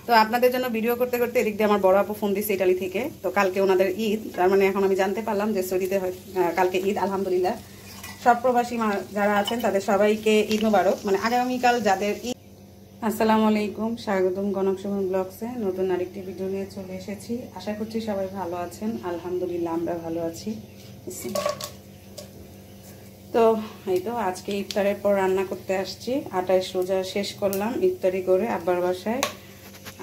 তো আপনাদের জন্য ভিডিও করতে করতে এদিক দিয়ে আমার বড় আপু ফোন দিচ্ছে ইটালি থেকে। তো কালকে ওনাদের ঈদ, তার মানে এখন আমি জানতে পারলাম যে সৌদিতে কালকে ঈদ। আলহামদুলিল্লাহ সব প্রবাসী যারা আছেন তাদের সবাইকে ঈদ মোবারক, মানে আগামীকাল যাদের ঈদ। আসসালামু আলাইকুম, স্বাগতম কনক সুমন ব্লগসে। নতুন আরেকটি ভিডিও নিয়ে চলে এসেছি। আশা করছি সবাই ভালো আছেন। আলহামদুলিল্লাহ আমরা ভালো আছি। তো এই তো আজকে ইফতারের পর রান্না করতে আসছি। 28 রোজা শেষ করলাম ইফতারি করে আব্বার বাসায়,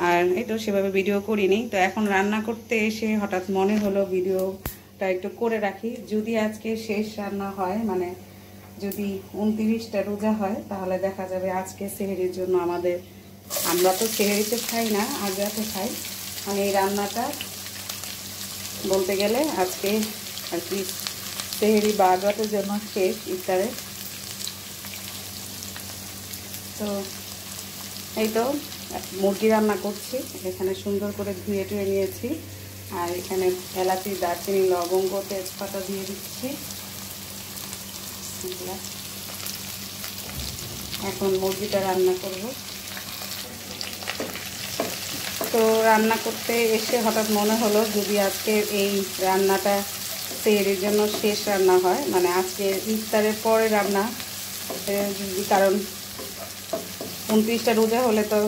আর এই তো সেভাবে ভিডিও করিনি। তো এখন রান্না করতে এসে হঠাৎ মনে হলো ভিডিওটা একটু করে রাখি। যদি আজকে শেষ রান্না হয়, মানে যদি 29টা রোজা হয়, তাহলে দেখা যাবে আজকে সেহরির জন্য আমরা তো সেহরিতে খাই না, আগ্রাতে খাই। মানে এই রান্নাটা বলতে গেলে আজকে আর কি সেহরি বা আগ্রাতের জন্য শেষ ইফতারে। তো এই তো মুরগি রান্না করছি। এখানে সুন্দর করে ধুয়ে টুয়ে নিয়েছি, আর এখানে এলাচি, দারচিনি, লবঙ্গ, তেজপাতা দিয়ে দিচ্ছি। এখন মুরগিটা রান্না করব। তো রান্না করতে এসে হঠাৎ মনে হলো যদি আজকে এই রান্নাটা সেহরির জন্য শেষ রান্না হয়, মানে আজকে ইফতারের পরে রান্না, কারণ 29টা রোজা হলে তো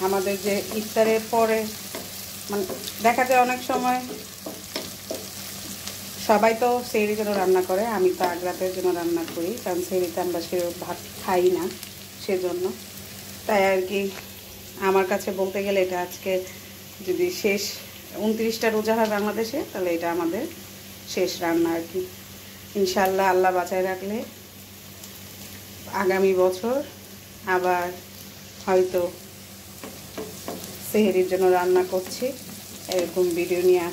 আমাদের যে ইফতারের পরে, মানে দেখা যায় অনেক সময় সবাই তো সেহরির জন্য রান্না করে, আমি তো আগ্রাতের জন্য রান্না করি, কারণ সেহরিতে আমরা ভাত খাই না, সেজন্য। তাই আর কি আমার কাছে বলতে গেলে এটা আজকে যদি শেষ 29টা রোজা হয় বাংলাদেশে, তাহলে এটা আমাদের শেষ রান্না আর কি। ইনশাল্লাহ আল্লাহ বাঁচায় রাখলে আগামী বছর আবার হয়তো সেহরির জন্য রান্না করছি, এরকম ভিডিও নিয়ে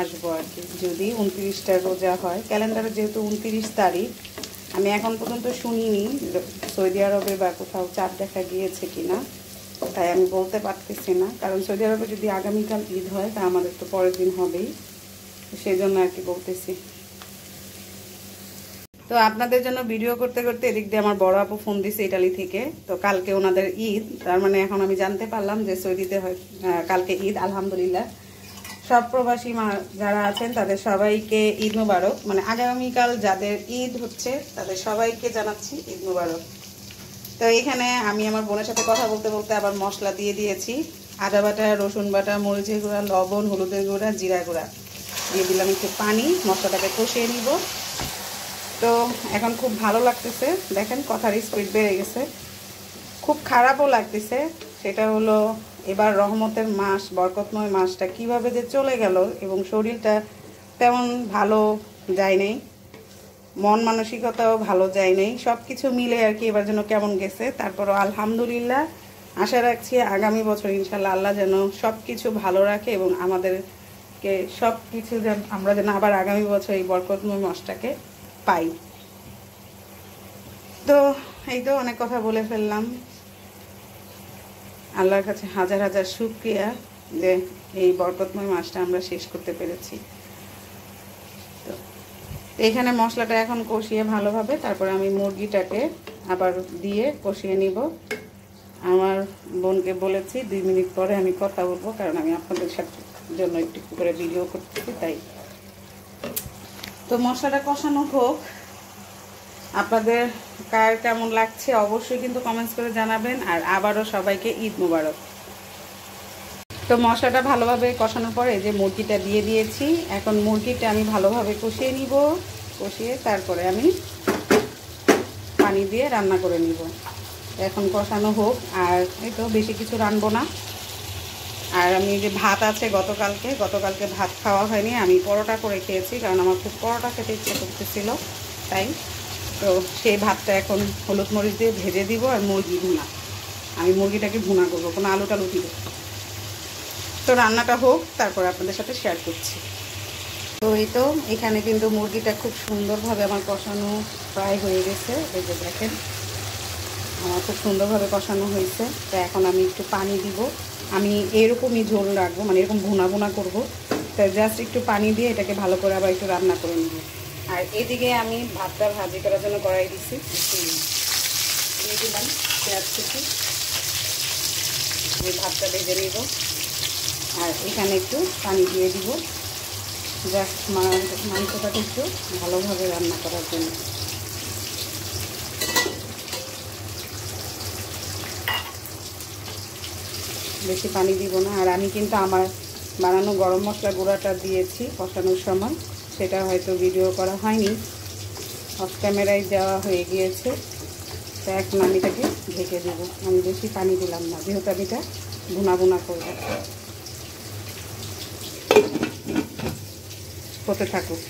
আসবো আর কি। যদি 29টা রোজা হয়, ক্যালেন্ডারে যেহেতু 29 তারিখ, আমি এখন পর্যন্ত শুনিনি সৌদি আরবে বা কোথাও চাঁদ দেখা গিয়েছে কিনা, তাই আমি বলতে পারতেছি না। কারণ সৌদি আরবে যদি আগামীকাল ঈদ হয়, তা আমাদের তো পরের দিন হবেই, সেই জন্য আর কি বলতেছি। তো আপনাদের জন্য ভিডিও করতে করতে এদিক দিয়ে আমার বড় আপু ফোন দিচ্ছে ইটালি থেকে। তো কালকে ওনাদের ঈদ, তার মানে এখন আমি জানতে পারলাম যে সৌদিতে কালকে ঈদ। আলহামদুলিল্লাহ সব প্রবাসী যারা আছেন তাদের সবাইকে ঈদ মোবারক, মানে আগামীকাল যাদের ঈদ হচ্ছে তাদের সবাইকে জানাচ্ছি ঈদ মোবারক। তো এখানে আমি আমার বোনের সাথে কথা বলতে বলতে আবার মশলা দিয়ে দিয়েছি। আদা বাটা, রসুন বাটা, মরিচের গুঁড়া, লবণ, হলুদের গুঁড়া, জিরা গুঁড়া দিয়ে দিলাম একটু পানি, মশলাটাকে কষিয়ে নিব। তো এখন খুব ভালো লাগতেছে, দেখেন কথার স্পিড বেড়ে গেছে। খুব খারাপও লাগতেছে, সেটা হলো এবার রহমতের মাস, বরকতময় মাসটা কিভাবে যে চলে গেল, এবং শরীরটা তেমন ভালো যায় নাই, মন মানসিকতাও ভালো যায় নাই, সব কিছু মিলে আর কি এবার যেন কেমন গেছে। তারপরও আলহামদুলিল্লাহ আশা রাখছি আগামী বছর ইনশাল্লাহ আল্লাহ যেন সব কিছু ভালো রাখে, এবং আমাদেরকে সব কিছু যেন আমরা যেন আবার আগামী বছর এই বরকতময় মাসটাকে পাই। তো এই তো অনেক কথা বলে ফেললাম। আল্লাহর কাছে হাজার হাজার শুকরিয়া যে এই বরকতময় মাসটা আমরা শেষ করতে পেরেছি। তো এখানে মশলাটা এখন কষিয়ে ভালোভাবে, তারপরে আমি মুরগিটাকে আবার দিয়ে কষিয়ে নিব। আমার বোনকে বলেছি 2 মিনিট পরে আমি কথা বলবো, কারণ আমি আপনাদের সাথে জন্য একটু করে ভিডিও করতেছি তাই। তো মশলাটা কষানো হোক, আপনাদের কার কেমন লাগছে অবশ্যই কিন্তু কমেন্টস করে জানাবেন। আর আবারও সবাইকে ঈদ মোবারক। তো মশলাটা ভালোভাবে কষানোর পরে যে মুরগিটা দিয়ে দিয়েছি, এখন মুরগিটা আমি ভালোভাবে কষিয়ে নিব। কষিয়ে তারপরে আমি পানি দিয়ে রান্না করে নিব। এখন কষানো হোক, আর এই তো বেশি কিছু রানবো না। আর আমি যে ভাত আছে গতকালকে ভাত খাওয়া হয়নি, আমি পরোটা করে খেয়েছি, কারণ আমার খুব পরোটা খেতে ইচ্ছে করতেছিল, তাই। তো সেই ভাতটা এখন হলুদ মরিচ দিয়ে ভেজে দিব, আর মুরগি ভুনা, আমি মুরগিটাকে ভুনা করবো, কোনো আলু টালু দিব। তো রান্নাটা হোক, তারপর আপনাদের সাথে শেয়ার করছি। তো এই তো এখানে কিন্তু মুরগিটা খুব সুন্দরভাবে আমার কষানো প্রায় হয়ে গেছে। এই যে দেখেন আমার খুব সুন্দরভাবে কষানো হয়েছে। তো এখন আমি একটু পানি দিব। আমি এরকমই ঝোল রাখবো, মানে এরকম ভুনা ভুনা করবো। তো জাস্ট একটু পানি দিয়ে এটাকে ভালো করে আবার একটু রান্না করে নেব। আর এদিকে আমি ভাতটা ভাজি করার জন্য কড়াই দিচ্ছি, দিয়ে দিলাম পেঁয়াজ কুচি, ভাতটা ভেজে নিব। এখানে একটু পানি দিয়ে দিব, জাস্ট মাংসটাকে একটু ভালোভাবে রান্না করার জন্য। বেশি পানি দিব না। আর আমি কিন্তু আমার বানানো গরম মশলা গুঁড়াটা দিয়েছি কষানোর সময়, সেটা হয়তো ভিডিও করা হয়নি, অফ ক্যামেরায় দেওয়া হয়ে গিয়েছে। তো এখন আমি এটাকে ঢেকে দেবো। আমি বেশি পানি দিলাম না, যেহেতু আমি এটা ভুনা ভুনা করবো। হতে থাকুক।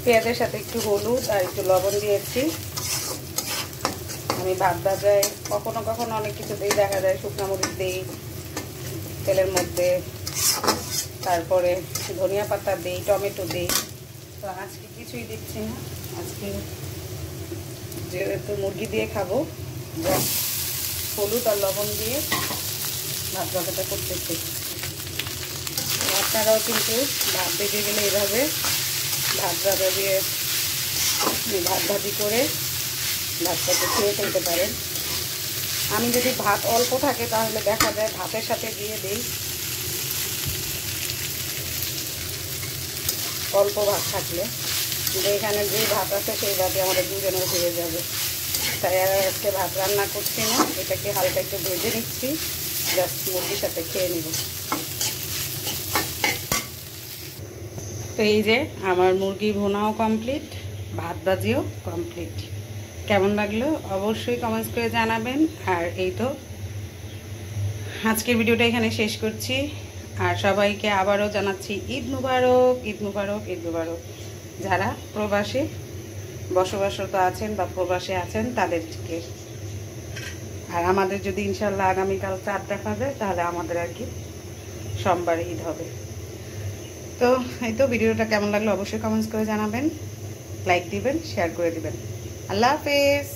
পেঁয়াজের সাথে একটু হলুদ আর একটু লবণ দিয়েছি। আমি ভাত ভাজায় কখনো কখনো অনেক কিছু দিই, দেখা যায় শুকনো মরিচ দিই তেলের মধ্যে, তারপরে ধনিয়া পাতা দিই, টমেটো দিই। তো আজকে কিছুই দিচ্ছি না, আজকে যেহেতু মুরগি দিয়ে খাবো, হলুদ আর লবণ দিয়ে ভাত ভাজাটা করতেছি। আপনারাও কিন্তু ভাত ভেজে গেলে এভাবে ভাত ভাজা দিয়ে ভাত ভাজি করে ভাতটাকে খেয়ে ফেলতে পারেন। আমি যদি ভাত অল্প থাকে তাহলে দেখা যায় ভাতের সাথে দিয়ে দিই, অল্প ভাত থাকলে। কিন্তু এখানে যে ভাত আছে সেই ভাতে আমাদের দুজনের হয়ে যাবে, তাই আর আজকে ভাত রান্না করছি না, এটাকে হালকা একটু ভেজে নিচ্ছি, জাস্ট মুরগির সাথে খেয়ে নিব। তো এই যে আমার মুরগি ভুনাও কমপ্লিট, ভাত ভাজিও কমপ্লিট। কেমন লাগলো অবশ্যই কমেন্টস করে জানাবেন। আর এই তো আজকের ভিডিওটা এখানে শেষ করছি। আর সবাইকে আবারও জানাচ্ছি ঈদ মুবারক, ঈদ মুবারক, ঈদ মুবারক। যারা প্রবাসে বসবাসরত আছেন বা প্রবাসে আছেন তাদেরকে। আর আমাদের যদি ইনশাল্লাহ আগামীকাল চাঁদ দেখা যায় তাহলে আমাদের আর কি সোমবারে ঈদ হবে। তো এই তো ভিডিওটা কেমন লাগলো অবশ্যই কমেন্টস করে জানাবেন, লাইক দিবেন, শেয়ার করে দিবেন। আল্লাহ হাফেজ।